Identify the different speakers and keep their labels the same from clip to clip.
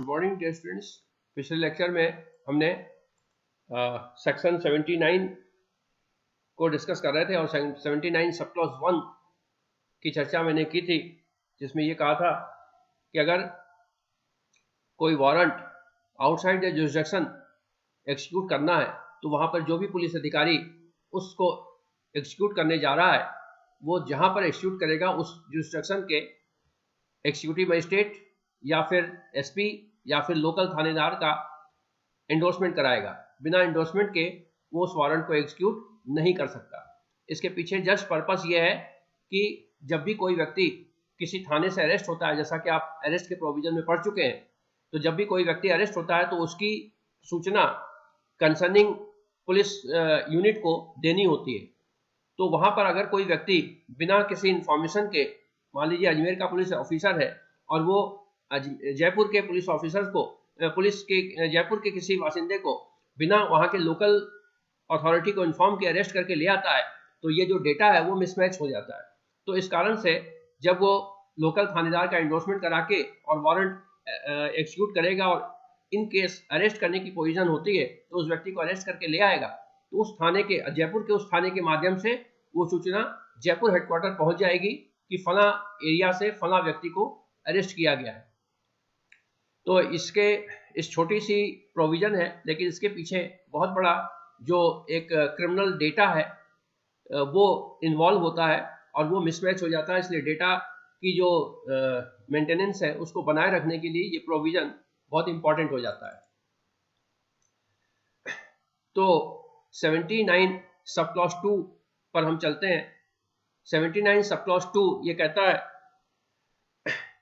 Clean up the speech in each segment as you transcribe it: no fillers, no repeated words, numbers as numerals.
Speaker 1: Morning dear students, पिछले lecture में हमने सेक्शन 79 को डिस्कस कर रहे थे और 79 सब क्लॉज 1 की चर्चा मैंने की थी, जिसमें ये कहा था कि अगर कोई warrant outside the jurisdiction execute करना है तो वहां पर जो भी पुलिस अधिकारी उसको एग्जीक्यूट करने जा रहा है वो जहां पर एग्जीक्यूट करेगा उस जुरिसडिक्शन के एग्जीक्यूटिव मजिस्ट्रेट या फिर एसपी या फिर लोकल थानेदार का एंडोर्समेंट कराएगा। बिना एंडोर्समेंट के वो उस वारंट को एग्जीक्यूट नहीं कर सकता। इसके पीछे जस्ट पर्पस ये है कि जब भी कोई व्यक्ति किसी थाने से अरेस्ट होता है, जैसा कि आप अरेस्ट के प्रोविजन में पढ़ चुके हैं, तो जब भी कोई व्यक्ति अरेस्ट होता है तो उसकी सूचना कंसर्निंग पुलिस यूनिट को देनी होती है। तो वहां पर अगर कोई व्यक्ति बिना किसी इंफॉर्मेशन के, मान लीजिए अजमेर का पुलिस ऑफिसर है और वो जयपुर के पुलिस ऑफिसर्स को, जयपुर के किसी वासिंदे को बिना वहां के लोकल अथॉरिटी को इन्फॉर्म के अरेस्ट करके ले आता है, तो ये जो डेटा है वो मिसमैच हो जाता है। तो इस कारण से जब वो लोकल थानेदार का एंडोर्समेंट करा के और वारंट एग्जीक्यूट करेगा और इन केस अरेस्ट करने की पोजीशन होती है तो उस व्यक्ति को अरेस्ट करके ले आएगा, तो उस थाने के, जयपुर के उस थाने के माध्यम से वो सूचना जयपुर हेडक्वार्टर पहुंच जाएगी कि फला एरिया से फला व्यक्ति को अरेस्ट किया गया है। तो इस छोटी सी प्रोविजन है, लेकिन इसके पीछे बहुत बड़ा जो एक क्रिमिनल डेटा है वो इन्वॉल्व होता है और वो मिसमैच हो जाता है। इसलिए डेटा की जो मेंटेनेंस है उसको बनाए रखने के लिए ये प्रोविजन बहुत इंपॉर्टेंट हो जाता है। तो 79 सब क्लॉज 2 पर हम चलते हैं। 79 सब क्लॉज 2 ये कहता है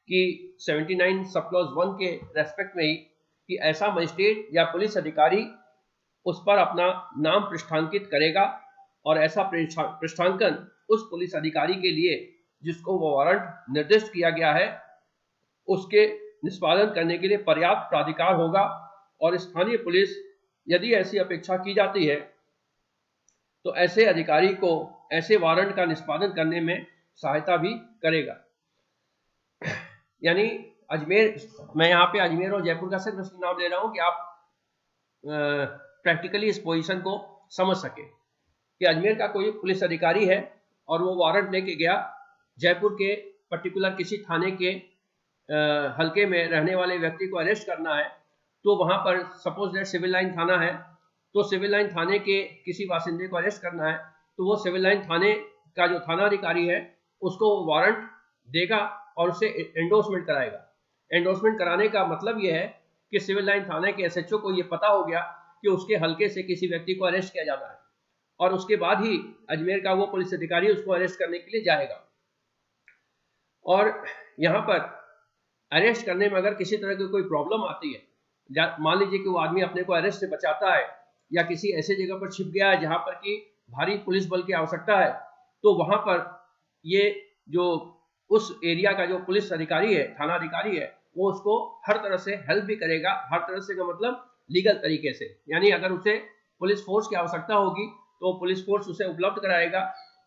Speaker 1: कि 79 सब क्लॉज 1 के रेस्पेक्ट में ही कि ऐसा मजिस्ट्रेट या पुलिस अधिकारी उस पर अपना नाम पृष्ठांकित करेगा और ऐसा पृष्ठांकन उस पुलिस अधिकारी के लिए जिसको वो वारंट निर्दिष्ट किया गया है उसके निष्पादन करने के लिए पर्याप्त प्राधिकार होगा, और स्थानीय पुलिस यदि ऐसी अपेक्षा की जाती है तो ऐसे अधिकारी को ऐसे वारंट का निष्पादन करने में सहायता भी करेगा। यानी अजमेर, मैं यहाँ पे अजमेर और जयपुर का सिर्फ इसलिए नाम ले रहा हूँ कि आप प्रैक्टिकली इस पोजीशन को समझ सके कि अजमेर का कोई पुलिस अधिकारी है और वो वारंट लेके गया जयपुर के पर्टिकुलर किसी थाने के हल्के में रहने वाले व्यक्ति को अरेस्ट करना है। तो वहां पर सपोज दैट सिविल लाइन थाना है, तो सिविल लाइन थाने के किसी वासिंदे को अरेस्ट करना है तो वो सिविल लाइन थाने का जो थाना अधिकारी है उसको वारंट देगा और उसे एंडोर्समेंट कराएगा। एंडोर्समेंट कराने का मतलब ये है कि सिविल लाइन थाने के एसएचओ को ये पता हो गया कि उसके हल्के से किसी व्यक्ति को अरेस्ट किया जाना है और उसके बाद ही अजमेर का वो पुलिस अधिकारी उसको अरेस्ट करने के लिए जाएगा। और यहाँ पर अरेस्ट करने में अगर किसी तरह की कोई प्रॉब्लम आती है, मान लीजिए कि वो आदमी अपने को अरेस्ट से बचाता है या किसी ऐसे जगह पर छिप गया है जहां पर कि भारी पुलिस बल की आवश्यकता है, तो वहां पर ये जो उस एरिया का जो पुलिस अधिकारी है, थाना अधिकारी है, वो उसको हर तरह से हेल्प भी करेगा। हर तरह से का मतलब लीगल तरीके से, यानी अगर उसे पुलिस फोर्स की आवश्यकता होगी तो पुलिस फोर्स उसे उपलब्ध कराएगा,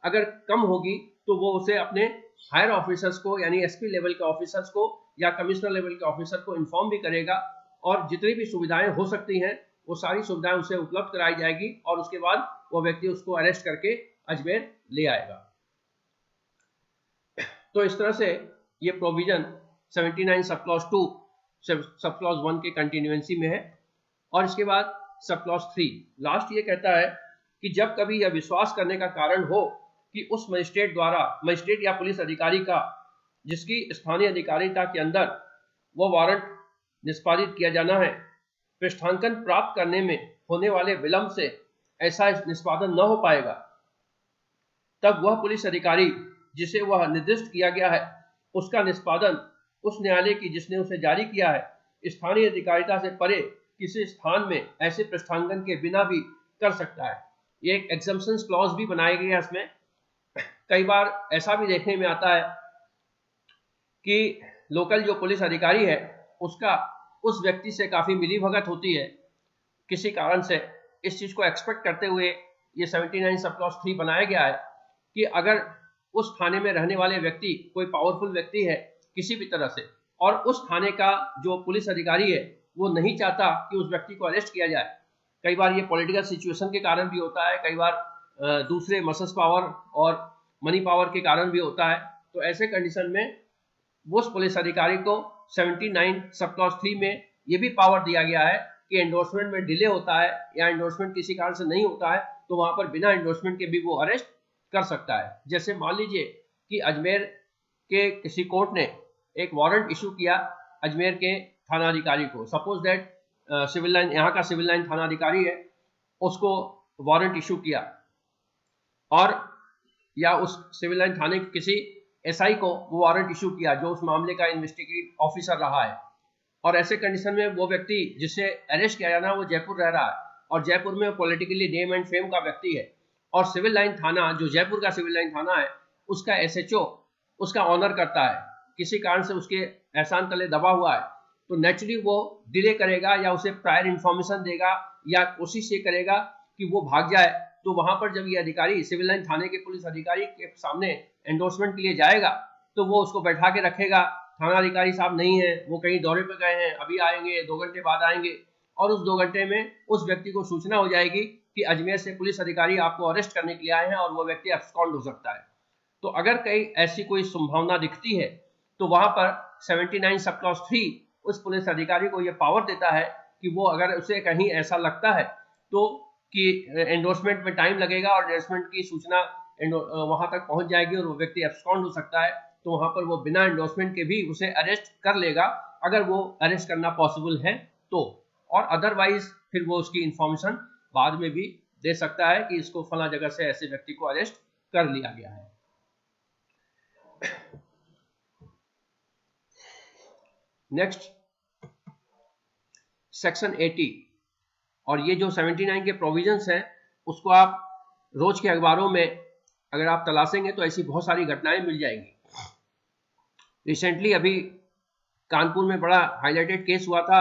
Speaker 1: अगर कम होगी तो वो उसे अपने हायर ऑफिसर्स को, यानी एसपी लेवल के ऑफिसर्स को या कमिश्नर लेवल के ऑफिसर को इन्फॉर्म भी करेगा और जितनी भी सुविधाएं हो सकती हैं वो सारी सुविधाएं उसे उपलब्ध कराई जाएगी और उसके बाद वो व्यक्ति उसको अरेस्ट करके अजमेर ले आएगा। तो इस तरह से ये provision 79 sub clause 2 sub clause 1 के कंटिन्यूएंसी में है। और इसके बाद सब क्लॉज 3 लास्ट ये कहता है कि जब कभी यह विश्वास करने का कारण हो कि उस मजिस्ट्रेट या पुलिस अधिकारी का जिसकी स्थानीय अधिकारिता के अंदर वो वारंट निष्पादित किया जाना है, पृष्ठांकन प्राप्त करने में होने वाले विलंब से ऐसा निष्पादन न हो पाएगा, तब वह पुलिस अधिकारी जिसे वह निर्दिष्ट किया गया है उसका निष्पादन उस न्यायालय की जिसने उसे जारी किया है स्थानीय अधिकारिता से परे किसी स्थान में ऐसे पृष्ठांकन के बिना भी कर सकता है। ये एक एग्जम्पशन क्लॉज भी बनाया गया है इसमें। कई बार ऐसा भी देखने में आता है कि लोकल जो पुलिस अधिकारी है उसका उस व्यक्ति से काफी मिलीभगत होती है, किसी कारण से इस चीज को एक्सपेक्ट करते हुए ये 79 सब क्लॉज 3 बनाया गया है कि अगर उस थाने में रहने वाले व्यक्ति कोई पावरफुल व्यक्ति है किसी भी तरह से और उस थाने का जो पुलिस अधिकारी है वो नहीं चाहता कि उस व्यक्ति को अरेस्ट किया जाए। कई बार ये पॉलिटिकल सिचुएशन के कारण भी होता है, कई बार दूसरे मसल्स पावर और मनी पावर के कारण भी होता है। तो ऐसे कंडीशन में उस पुलिस अधिकारी को 79 सब क्लॉज 3 में ये भी पावर दिया गया है कि एंडोर्समेंट में डिले होता है या एंडोर्समेंट किसी कारण से नहीं होता है तो वहां पर बिना एंडोर्समेंट के भी वो अरेस्ट कर सकता है। जैसे मान लीजिए कि अजमेर के किसी कोर्ट ने एक वारंट इशू किया अजमेर के थानाधिकारी को, सपोज दैट सिविल लाइन, यहाँ का सिविल लाइन थानाधिकारी है, उसको वारंट इशू किया और या उस सिविल लाइन थाने के किसी एसआई को वो वारंट इशू किया जो उस मामले का इन्वेस्टिगेट ऑफिसर रहा है। और ऐसे कंडीशन में वो व्यक्ति जिसे अरेस्ट किया जाना वो जयपुर रह रहा है और जयपुर में पॉलिटिकली नेम एंड फेम का व्यक्ति है और सिविल लाइन थाना जो जयपुर का सिविल लाइन थाना है उसका एसएचओ उसका ऑनर करता है, किसी कारण से उसके एहसान तले दबा हुआ है, तो नेचुरली वो डिले करेगा या उसे प्रायर इंफॉर्मेशन देगा या कोशिश ये करेगा कि वो भाग जाए। तो वहां पर जब ये अधिकारी सिविल लाइन थाने के पुलिस अधिकारी के सामने एंडोर्समेंट के लिए जाएगा तो वो उसको बैठा के रखेगा, थाना अधिकारी साहब नहीं है, वो कहीं दौरे पर गए हैं, अभी आएंगे, 2 घंटे बाद आएंगे, और उस 2 घंटे में उस व्यक्ति को सूचना हो जाएगी कि अजमेर से पुलिस अधिकारी आपको अरेस्ट करने के लिए आए हैं और वो व्यक्ति अब्सकॉन्ड हो सकता है। तो अगर कहीं ऐसी कोई संभावना दिखती है तो वहां पर 79 सब क्लॉज 3 उस पुलिस अधिकारी को यह पावर देता है कि वो अगर उसे कहीं ऐसा लगता है तो कि एंडोर्समेंट में टाइम लगेगा और एंडोर्समेंट की सूचना वहां तक पहुंच जाएगी और वो व्यक्ति अब्सकॉन्ड हो सकता है, तो वहां पर वो बिना एंडोर्समेंट के भी उसे अरेस्ट कर लेगा अगर वो अरेस्ट करना पॉसिबल है तो, और अदरवाइज फिर वो उसकी इंफॉर्मेशन बाद में भी दे सकता है कि इसको फला जगह से ऐसे व्यक्ति को अरेस्ट कर लिया गया है। नेक्स्ट सेक्शन 80, और ये जो 79 के प्रोविजंस हैं उसको आप रोज के अखबारों में अगर आप तलाशेंगे तो ऐसी बहुत सारी घटनाएं मिल जाएंगी। रिसेंटली अभी कानपुर में बड़ा हाईलाइटेड केस हुआ था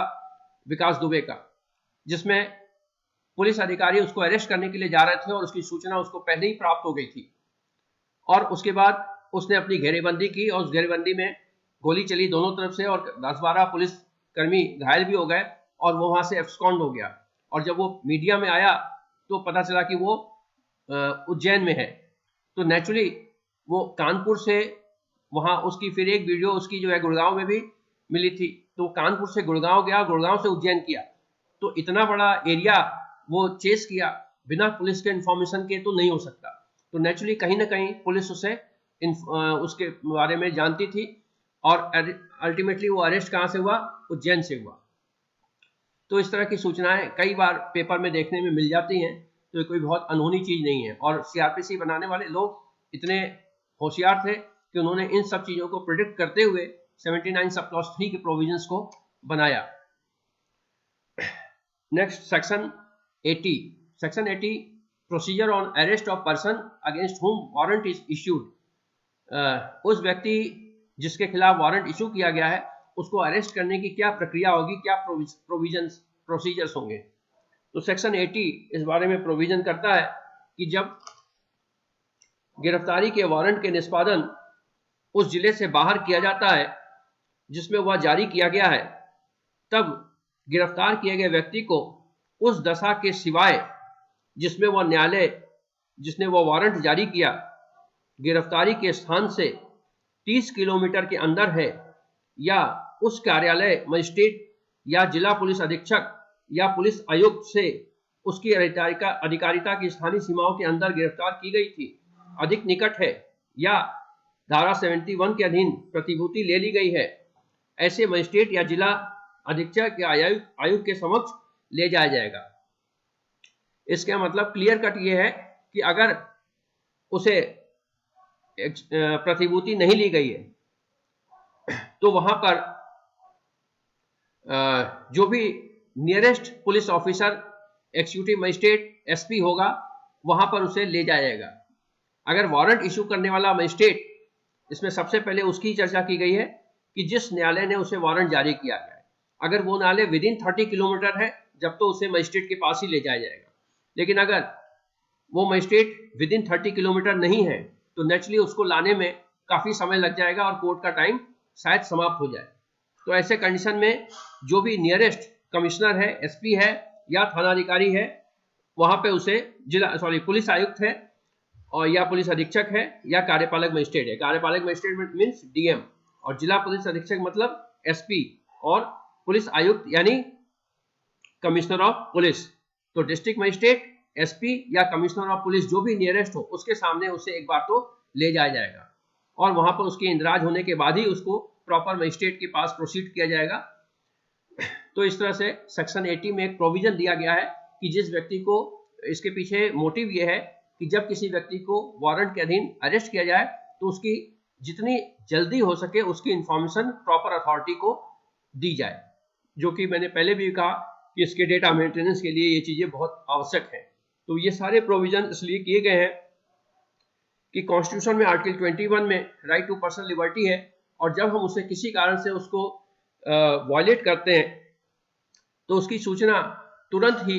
Speaker 1: विकास दुबे का, जिसमें पुलिस अधिकारी उसको अरेस्ट करने के लिए जा रहे थे और उसकी सूचना उसको पहले ही प्राप्त हो गई थी और उसके बाद उसने अपनी घेरेबंदी की और उस घेरेबंदी में गोली चली दोनों तरफ से और 10-12 पुलिस कर्मी घायल भी हो गए और वो वहां से एब्सकॉन्ड हो गया। और जब वो मीडिया में आया तो पता चला कि वो उज्जैन में है, तो नेचुरली वो कानपुर से वहां उसकी फिर एक वीडियो उसकी जो है गुड़गांव में भी मिली थी, तो कानपुर से गुड़गांव गया, गुड़गांव से उज्जैन किया, तो इतना बड़ा एरिया वो चेस किया बिना पुलिस के इंफॉर्मेशन के तो नहीं हो सकता। तो नेचुरली कहीं ना कहीं पुलिस उसे उसके बारे में जानती थी और अल्टीमेटली वो अरेस्ट कहां से हुआ, उज्जैन से हुआ। तो इस तरह की सूचनाएं कई बार पेपर में देखने में मिल जाती हैं, तो ये कोई बहुत अनहोनी चीज नहीं है और सीआरपीसी बनाने वाले लोग इतने होशियार थे कि उन्होंने इन सब चीजों को प्रिडिक्ट करते हुए 79 सब क्लॉज 3 के प्रोविजंस को बनाया। Next section 80, section 80 procedure on arrest of person against हुम वारंट इज इश्यूड। उस व्यक्ति जिसके खिलाफ वारंट इशू किया गया है उसको अरेस्ट करने की क्या प्रक्रिया होगी, क्या प्रोसीजर्स होंगे। तो सेक्शन 80 इस बारे में प्रोविजन करता है कि जब गिरफ्तारी के वारंट के निष्पादन उस जिले से बाहर किया जाता है जिसमें वह जारी किया गया है, तब गिरफ्तार किए गए व्यक्ति को उस दशा के सिवाय जिसमें वह न्यायालय जिसने वह वारंट जारी किया गिरफ्तारी के स्थान से 30 किलोमीटर के अंदर है या उस कार्यालय मजिस्ट्रेट या जिला पुलिस अधीक्षक या पुलिस आयुक्त से उसकी अधिकारिता की स्थानीय सीमाओं के अंदर गिरफ्तार की गई थी, अधिक निकट है या धारा 71 के अधीन प्रतिभूति ले ली गई है, ऐसे मजिस्ट्रेट या जिला अधीक्षक या आयुक्त के समक्ष ले जाया जाएगा। इसका मतलब क्लियर कट ये है कि अगर उसे प्रतिभूति नहीं ली गई है तो वहां पर जो भी nearest police officer, executive magistrate, SP होगा वहां पर उसे ले जाया जाएगा। अगर वारंट इशू करने वाला मजिस्ट्रेट, इसमें सबसे पहले उसकी चर्चा की गई है कि जिस न्यायालय ने उसे वारंट जारी किया है, अगर वो न्यायालय विद इन 30 किलोमीटर है जब तो उसे मजिस्ट्रेट के पास ही ले जाया जाएगा, लेकिन अगर वो मजिस्ट्रेट विद इन 30 किलोमीटर नहीं है तो नेचुरली उसको लाने में काफी समय लग जाएगा और कोर्ट का टाइम शायद समाप्त हो जाए। तो ऐसे कंडीशन में जो भी नियरेस्ट कमिश्नर है, एसपी है या थानाधिकारी है, वहां पे उसे पुलिस आयुक्त है और या पुलिस अधीक्षक है या कार्यपालक मजिस्ट्रेट है। कार्यपालक मजिस्ट्रेट मीन्स डीएम, और जिला पुलिस अधीक्षक मतलब एसपी, और पुलिस आयुक्त यानी कमिश्नर ऑफ पुलिस। तो डिस्ट्रिक्ट मजिस्ट्रेट, एसपी या कमिश्नर ऑफ पुलिस जो भी नियरेस्ट हो उसके सामने उसे एक बार तो ले जाया जाएगा, और वहां पर उसके इंदराज होने के बाद ही उसको प्रॉपर मजिस्ट्रेट के पास प्रोसीड किया जाएगा। तो इस तरह से सेक्शन 80 में एक प्रोविजन दिया गया है कि जिस व्यक्ति को, इसके पीछे मोटिव ये है कि जब किसी व्यक्ति को वारंट के अधीन अरेस्ट किया जाए तो उसकी जितनी जल्दी हो सके उसकी इंफॉर्मेशन प्रॉपर अथॉरिटी को दी जाए, जो कि मैंने पहले भी कहा कि इसके डेटा मेंटेनेंस के लिए ये चीजें बहुत आवश्यक हैं। तो ये सारे प्रोविजन इसलिए किए गए हैं कि कॉन्स्टिट्यूशन में आर्टिकल 21 में राइट टू पर्सनल लिबर्टी है, और जब हम उसे किसी कारण से उसको वायलेट करते हैं तो उसकी सूचना तुरंत ही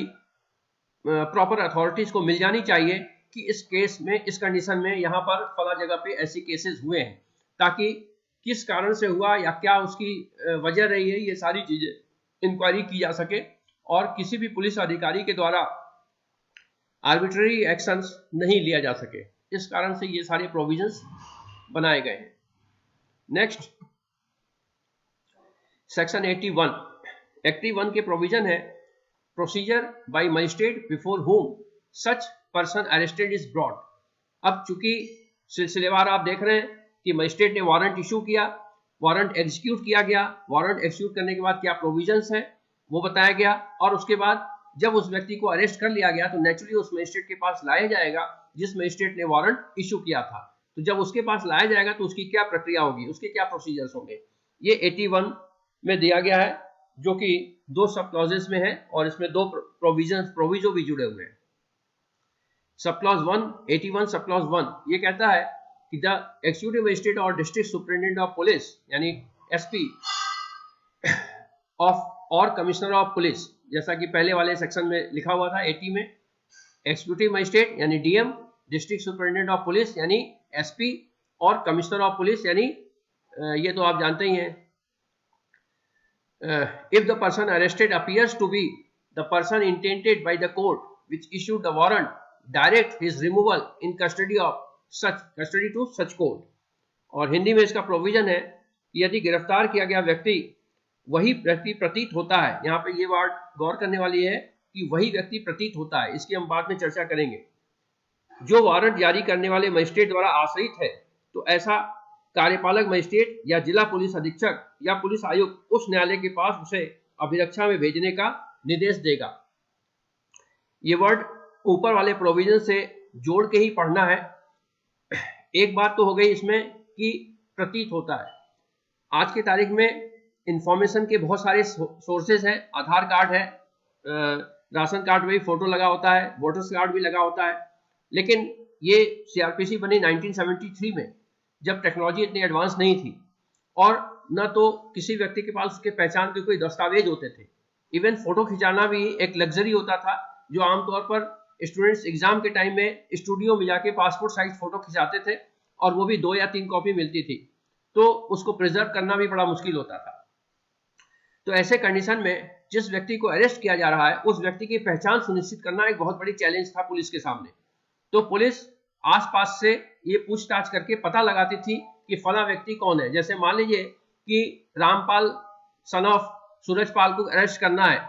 Speaker 1: प्रॉपर अथॉरिटीज को मिल जानी चाहिए कि इस केस में, इस कंडीशन में यहाँ पर फला जगह पे ऐसे केसेस हुए हैं, ताकि किस कारण से हुआ या क्या उसकी वजह रही है, ये सारी चीजें इंक्वायरी की जा सके और किसी भी पुलिस अधिकारी के द्वारा आर्बिट्ररी एक्शंस नहीं लिया जा सके। इस कारण से ये सारे प्रोविजंस बनाए गए हैं। नेक्स्ट सेक्शन 81, 81 के प्रोविजन है procedure bye magistrate before home such person arrested is brought. अब चूंकि सिलसिलेवार आप देख रहे हैं कि मजिस्ट्रेट ने वारंट इशू किया, वारंट एग्जीक्यूट किया गया, वारंट एग्जीक्यूट करने के बाद क्या प्रोविजंस है वो बताया गया, और उसके बाद जब उस व्यक्ति को अरेस्ट कर लिया गया तो नेचुरली उस मजिस्ट्रेट के पास लाया जाएगा जिस मजिस्ट्रेट ने वारंट इशू किया था। तो जब उसके पास लाया जाएगा तो उसकी क्या प्रक्रिया होगी, उसके क्या प्रोसीजर्स होंगे, ये 81 में दिया गया है, जो कि 2 सब क्लॉजेस में है और इसमें 2 प्रोविजो भी जुड़े हुए हैं। सब क्लॉज 1, 81 सब क्लॉज 1 ये कहता है कि द एग्जीक्यूटिव मजिस्ट्रेट और डिस्ट्रिक्ट सुपरिटेंडेंट ऑफ पुलिस यानी एसपी ऑफ और कमिश्नर ऑफ पुलिस, जैसा कि पहले वाले सेक्शन में लिखा हुआ था 80 में, एग्जीक्यूटिव मजिस्ट्रेट यानी DM, district superintendent of police यानी एसपी, और कमिश्नर ऑफ पुलिस यानी ये तो आप जानते ही हैं, if the person arrested appears to be the person intended by the court which issued the warrant, direct his removal in custody to such court। और हिंदी में इसका प्रोविजन है कि यदि गिरफ्तार किया गया व्यक्ति वही व्यक्ति प्रतीत होता है, यहाँ पे ये वर्ड गौर करने वाली है कि वही व्यक्ति प्रतीत होता है, इसकी हम बाद में चर्चा करेंगे, जो वारंट जारी करने वाले मजिस्ट्रेट द्वारा आश्रित है, तो ऐसा कार्यपालक मजिस्ट्रेट या जिला पुलिस अधीक्षक या पुलिस आयुक्त उस न्यायालय के पास उसे अभिरक्षा में भेजने का निर्देश देगा। ये वर्ड ऊपर वाले प्रोविजन से जोड़ के ही पढ़ना है। एक बात तो हो गई इसमें कि प्रतीत होता है। आज की तारीख में इंफॉर्मेशन के बहुत सारे सोर्सेज हैं, आधार कार्ड है, राशन कार्ड में भी फोटो लगा होता है, वोटर्स कार्ड भी लगा होता है, लेकिन ये सीआरपीसी बनी 1973 में जब टेक्नोलॉजी इतनी एडवांस नहीं थी और न तो किसी व्यक्ति के पास उसके पहचान के कोई दस्तावेज होते थे। इवन फोटो खिंचाना भी एक लग्जरी होता था, जो आमतौर पर स्टूडेंट्स एग्जाम के टाइम में स्टूडियो में जाके पासपोर्ट साइज फोटो खिंचाते थे और वो भी 2 या 3 कॉपी मिलती थी, तो उसको प्रिजर्व करना भी बड़ा मुश्किल होता था। तो ऐसे कंडीशन में जिस व्यक्ति को अरेस्ट किया जा रहा है उस व्यक्ति की पहचान सुनिश्चित करना एक बहुत बड़ी चैलेंज था पुलिस के सामने। तो पुलिस आसपास से ये पूछताछ करके पता लगाती थी कि फला व्यक्ति कौन है। जैसे मान लीजिए कि रामपाल सन ऑफ सूरजपाल को अरेस्ट करना है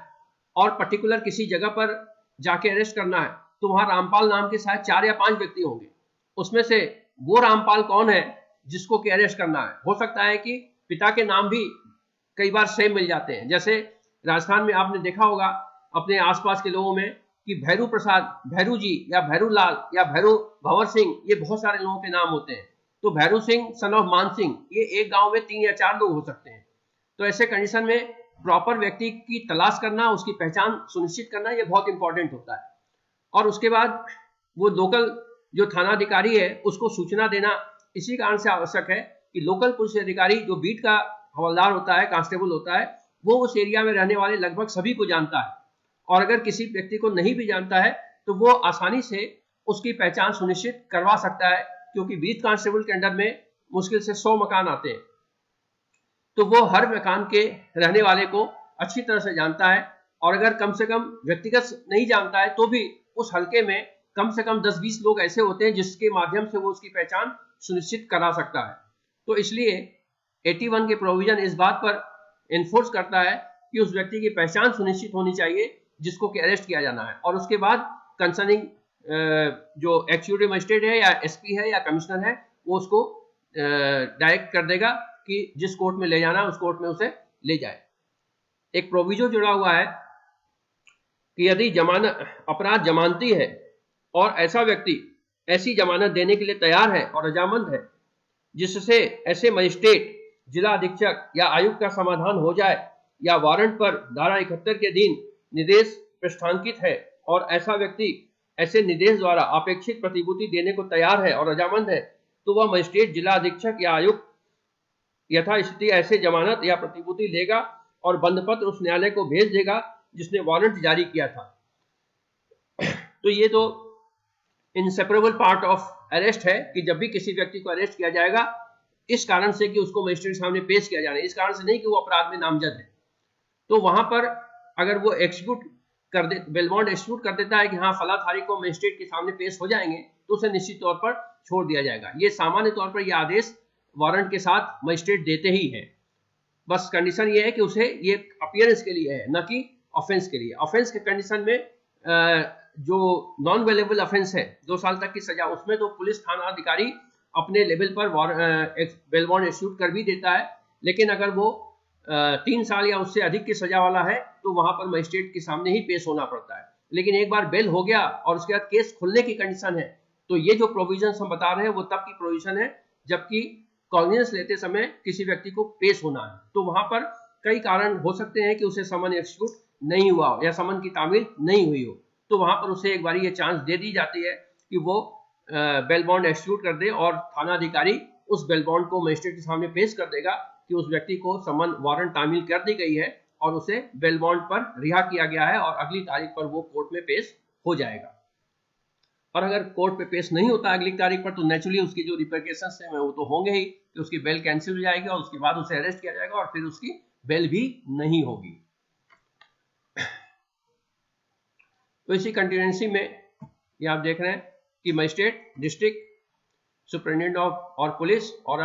Speaker 1: और पर्टिकुलर किसी जगह पर जाके अरेस्ट करना है, तो वहां रामपाल नाम के शायद 4 या 5 व्यक्ति होंगे, उसमें से वो रामपाल कौन है जिसको कि अरेस्ट करना है। हो सकता है कि पिता के नाम भी कई बार सेम मिल जाते हैं। जैसे राजस्थान में आपने देखा होगा अपने आसपास के लोगों में कि भैरू प्रसाद, भैरू जी या भैरू लाल या भैरू भंवर सिंह, ये बहुत सारे लोगों के नाम होते हैं। तो भैरू सिंह सन ऑफ मान सिंह, ये एक गांव में 3 या 4 लोग हो सकते हैं। तो ऐसे कंडीशन में प्रॉपर व्यक्ति की तलाश करना, उसकी पहचान सुनिश्चित करना, ये बहुत इंपॉर्टेंट होता है। और उसके बाद वो लोकल जो थानाधिकारी है उसको सूचना देना इसी कारण से आवश्यक है कि लोकल पुलिस अधिकारी जो बीट का हवलदार होता है, कांस्टेबल होता है, वो उस एरिया में रहने वाले लगभग सभी को जानता है, और अगर किसी व्यक्ति को नहीं भी जानता है तो वो आसानी से उसकी पहचान सुनिश्चित करवा सकता है, क्योंकि बीट कांस्टेबल के अंडर में मुश्किल से 100 मकान आते हैं। तो वो हर मकान के रहने वाले को अच्छी तरह से जानता है, और अगर कम से कम व्यक्तिगत नहीं जानता है तो भी उस हलके में कम से कम 10-20 लोग ऐसे होते हैं जिसके माध्यम से वो उसकी पहचान सुनिश्चित करा सकता है। तो इसलिए 81 के प्रोविजन इस बात पर इन्फोर्स करता है कि उस व्यक्ति की पहचान सुनिश्चित होनी चाहिए जिसको कि अरेस्ट किया जाना है, और उसके बाद कंसर्निंग जो एक्जीक्यूटिव मजिस्ट्रेट है या एसपी है या कमिश्नर है वो उसको डायरेक्ट कर देगा कि जिस कोर्ट में ले जाना है उस कोर्ट में उसे ले जाए। एक प्रोविजन जुड़ा हुआ है कि यदि जमानत अपराध जमानती है और ऐसा व्यक्ति ऐसी जमानत देने के लिए तैयार है और रजामंद है जिससे ऐसे मजिस्ट्रेट, जिला अधीक्षक या आयुक्त का समाधान हो जाए, या वारंट पर धारा 71 के अधीन निर्देश प्रस्थानित है और ऐसा व्यक्ति ऐसे निर्देश द्वारा अपेक्षित प्रतिभूति देने को तैयार है और रजामंद है, तो वह मजिस्ट्रेट, जिला अधीक्षक या आयुक्त यथास्थिति ऐसे जमानत या प्रतिभूति लेगा और बंधपत्र उस न्यायालय को भेज देगा जिसने वारंट जारी किया था। तो ये तो इनसेपरेबल पार्ट ऑफ अरेस्ट है कि जब भी किसी व्यक्ति को अरेस्ट किया जाएगा इस कारण से कि उसको मजिस्ट्रेट सामने पेश किया जाना है, इस कारण से नहीं कि वो अपराध में नामजद है। तो वहां पर अगर वो एक्सिक्यूट कर दे, बेल बॉन्ड एक्सिक्यूट कर देता है कि हाँ फला तारीख को मजिस्ट्रेट के सामने पेश हो जाएंगे, तो उसे निश्चित तौर पर छोड़ दिया जाएगा। ये सामान्य तौर पर यह आदेश वारंट के साथ मजिस्ट्रेट देते ही है। बस कंडीशन ये है कि उसे ये अपीयरेंस के लिए है, न कि ऑफेंस के लिए। ऑफेंस के कंडीशन में जो नॉन वेलेबल ऑफेंस है 2 साल तक की सजा, उसमें तो पुलिस थाना अधिकारी अपने लेवल पर बेल बॉन्ड इश्यूट कर भी देता है, लेकिन अगर वो 3 साल या उससे अधिक की सजा वाला है तो वहां पर मजिस्ट्रेट के सामने ही पेश होना पड़ता है। लेकिन एक बार बेल हो गया और उसके बाद केस खुलने की कंडीशन है, तो ये जो प्रोविजन हम बता रहे हैं वो तब की प्रोविजन है जबकि कॉग्निजेंस लेते समय किसी व्यक्ति को पेश होना है। तो वहां पर कई कारण हो सकते हैं कि उसे समन एक्सिक्यूट नहीं हुआ हो या समन की तामील नहीं हुई हो, तो वहां पर उसे एक बार ये चांस दे दी जाती है कि वो बेल बॉन्ड एक्सिक्यूट कर दे और थाना अधिकारी उस बेल बॉन्ड को मजिस्ट्रेट के सामने पेश कर देगा कि उस व्यक्ति को समन वारंट तामील कर दी गई है और उसे बेल बॉन्ड पर रिहा किया गया है और अगली तारीख पर वो कोर्ट में पेश हो जाएगा। और अगर कोर्ट पे पेश नहीं होता अगली तारीख पर, तो नेचुरली उसकी जो रिपरकेशंस हैं वो तो होंगे ही कि उसकी बेल कैंसिल हो जाएगी और उसके बाद उसे अरेस्ट किया जाएगा और फिर उसकी बेल भी नहीं होगी। तो इसी कंटिन्यूएंसी में ये आप देख रहे हैं कि मजिस्ट्रेट, डिस्ट्रिक्ट सुपरिटेंडेंट ऑफ और पुलिस और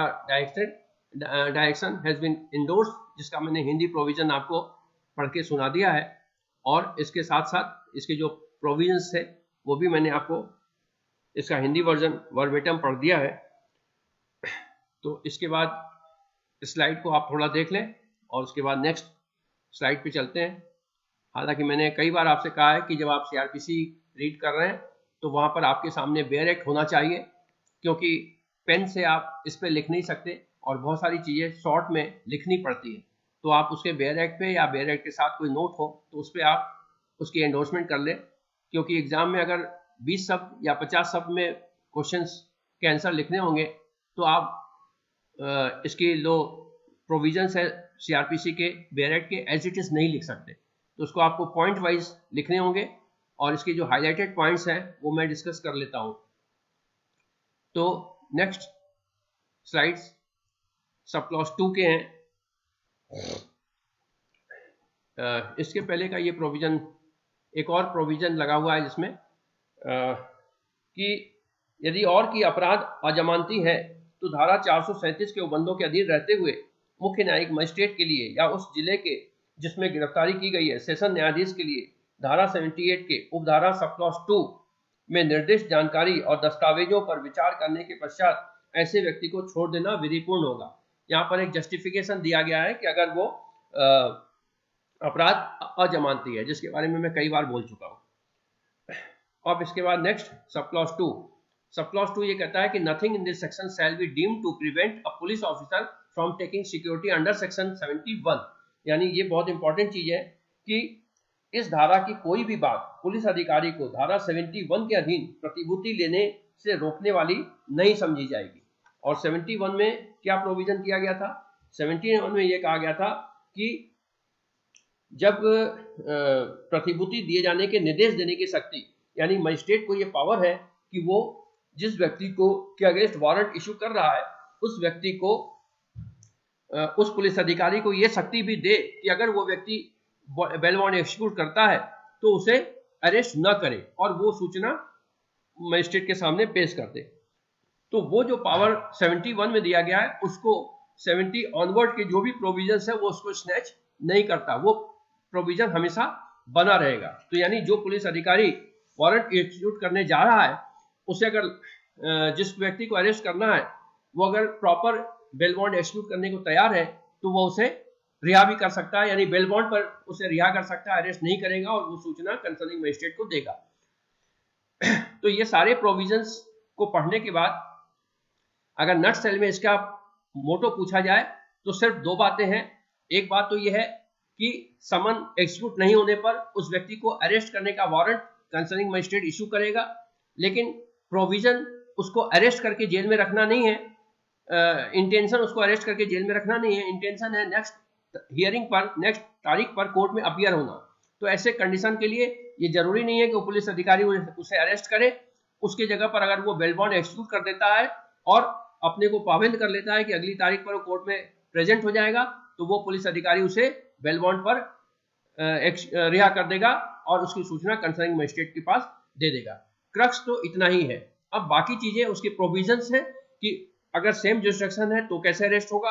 Speaker 1: डायरेक्शन हैज बीन इंडोर्स, जिसका मैंने हिंदी प्रोविजन आपको पढ़ के सुना दिया है, और इसके साथ साथ इसके जो प्रोविजंस है वो भी मैंने आपको इसका हिंदी वर्जन वर्बेटम पढ़ दिया है। तो इसके बाद स्लाइड को आप थोड़ा देख लें और उसके बाद नेक्स्ट स्लाइड पे चलते हैं। हालांकि मैंने कई बार आपसे कहा है कि जब आप सीआरपीसी रीड कर रहे हैं तो वहां पर आपके सामने बेयर एक्ट होना चाहिए, क्योंकि पेन से आप इस पर लिख नहीं सकते और बहुत सारी चीज़ें शॉर्ट में लिखनी पड़ती है। तो आप उसके बेयर एक्ट पे या बेयर एक्ट के साथ कोई नोट हो तो उस पर आप उसकी एंडोर्समेंट कर लें, क्योंकि एग्जाम में अगर 20 शब्द या 50 शब्द में क्वेश्चंस के आंसर लिखने होंगे तो आप इसकी जो प्रोविजंस है सीआरपीसी के बेयर एक्ट के एज इट इज नहीं लिख सकते, तो उसको आपको पॉइंट वाइज लिखने होंगे और इसके जो हाईलाइटेड पॉइंट्स हैं वो मैं डिस्कस कर लेता हूं। तो नेक्स्ट स्लाइड्स सब क्लॉज 2 के हैं। इसके पहले का ये प्रोविजन, एक और प्रोविजन लगा हुआ है जिसमें कि यदि और की अपराध अजमानती है तो धारा 437 के उपबंधों के अधीन रहते हुए मुख्य न्यायिक मजिस्ट्रेट के लिए या उस जिले के जिसमें गिरफ्तारी की गई है सेशन न्यायाधीश के लिए धारा 78 के उपधारा सब क्लॉज 2 में निर्दिष्ट जानकारी और दस्तावेजों पर विचार करने के पश्चात ऐसे व्यक्ति को छोड़ देना विधिपूर्ण होगा। यहाँ पर एक जस्टिफिकेशन दिया गया है कि अगर वो अपराध अजमानती है, जिसके बारे में मैं कई बार बोल चुका हूँ। अब इसके बाद next sub clause 2, sub clause 2 ये कहता है कि nothing in this section shall be deemed to prevent a police officer from taking security under section 71। यानी ये बहुत इंपॉर्टेंट चीज है कि इस धारा की कोई भी बात पुलिस अधिकारी को धारा 71 के अधीन प्रतिभूति लेने से रोकने वाली नहीं समझी जाएगी। और 71 में क्या प्रोविजन किया गया था? 71 में यह कहा गया था कि जब प्रतिभूति दिए जाने के निर्देश देने की शक्ति, यानी मजिस्ट्रेट को यह पावर है कि वो जिस व्यक्ति को के अगेंस्ट वारंट इशू कर रहा है उस व्यक्ति को उस पुलिस अधिकारी को ये शक्ति भी दे कि अगर वो व्यक्ति बेल बॉन्ड एग्जीक्यूट करता है तो उसे अरेस्ट न करे और वो सूचना मजिस्ट्रेट के सामने पेश कर दे। तो वो जो पावर 71 में दिया गया है उसको 70 ऑनवर्ड के जो भी प्रोविजंस है वो उसको स्नैच नहीं करता, वो प्रोविजन हमेशा बना रहेगा। तो यानी जो पुलिस अधिकारी वारंट एग्जीक्यूट करने जा रहा है उसे अगर जिस व्यक्ति को अरेस्ट करना है वो अगर प्रॉपर बेल बॉन्ड एग्जीक्यूट करने को तैयार है तो वो उसे रिहा भी कर सकता है, यानी बेल बॉन्ड पर उसे रिहा कर सकता है, अरेस्ट नहीं करेगा और वो सूचना कंसर्निंग मजिस्ट्रेट को देगा। तो ये सारे प्रोविजंस को पढ़ने के बाद अगर नट सेल में इसका मोटो पूछा जाए तो सिर्फ दो बातें हैं। एक बात तो यह है कि समन एग्जीक्यूट नहीं होने पर उस व्यक्ति को अरेस्ट करने का वारंट कंसर्निंग मजिस्ट्रेट इशू करेगा, लेकिन प्रोविजन उसको अरेस्ट करके जेल में रखना नहीं है, इंटेंशन उसको अरेस्ट करके जेल में रखना नहीं है, इंटेंशन है नेक्स्ट हियरिंग पर, नेक्स्ट तारीख पर कोर्ट में अपीयर होना। तो ऐसे कंडीशन के लिए ये जरूरी नहीं है कि वो पुलिस अधिकारी उसे अरेस्ट करे, उसके जगह पर अगर वो बेल बॉन्ड एग्जीक्यूट कर देता है और अपने को पाबंद कर लेता है कि अगली तारीख पर वो कोर्ट में प्रेजेंट हो जाएगा तो वो पुलिस अधिकारी उसे बेल बॉन्ड पर रिहा कर देगा और उसकी सूचना कंसर्निंग मजिस्ट्रेट के पास दे देगा। क्रक्स तो इतना ही है। अब बाकी चीजें उसके प्रोविजंस है कि अगर सेम जुरिसडिक्शन है तो कैसे अरेस्ट होगा,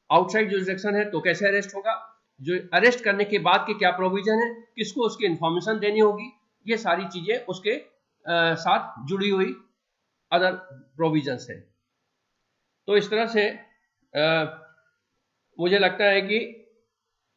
Speaker 1: आउटसाइड जुरिसडिक्शन है तो कैसे अरेस्ट होगा, जो अरेस्ट करने के बाद के क्या प्रोविजन है, किसको उसकी इंफॉर्मेशन देनी होगी, ये सारी चीजें उसके साथ जुड़ी हुई अदर प्रोविजंस है। तो इस तरह से मुझे लगता है कि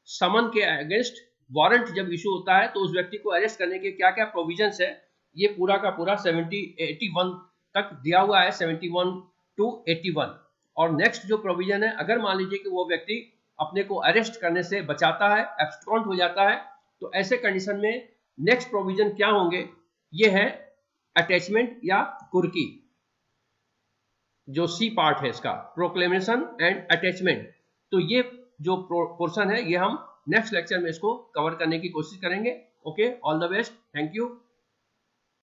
Speaker 1: समन के अगेंस्ट वारंट जब इशू होता है तो उस व्यक्ति को अरेस्ट करने के क्या क्या प्रोविजंस है ये पूरा का पूरा 81 तक दिया हुआ है, 71 to 81। और नेक्स्ट जो प्रोविजन है, अगर मान लीजिए कि वो व्यक्ति अपने को अरेस्ट करने से बचाता है, एब्सकॉन्ड हो जाता है, तो ऐसे कंडीशन में नेक्स्ट प्रोविजन क्या होंगे, ये है अटैचमेंट या कुर्की, जो सी पार्ट है इसका, प्रोक्लेमेशन एंड अटैचमेंट। तो ये जो पोर्शन है ये हम नेक्स्ट लेक्चर में इसको कवर करने की कोशिश करेंगे। Okay, all the best, thank you.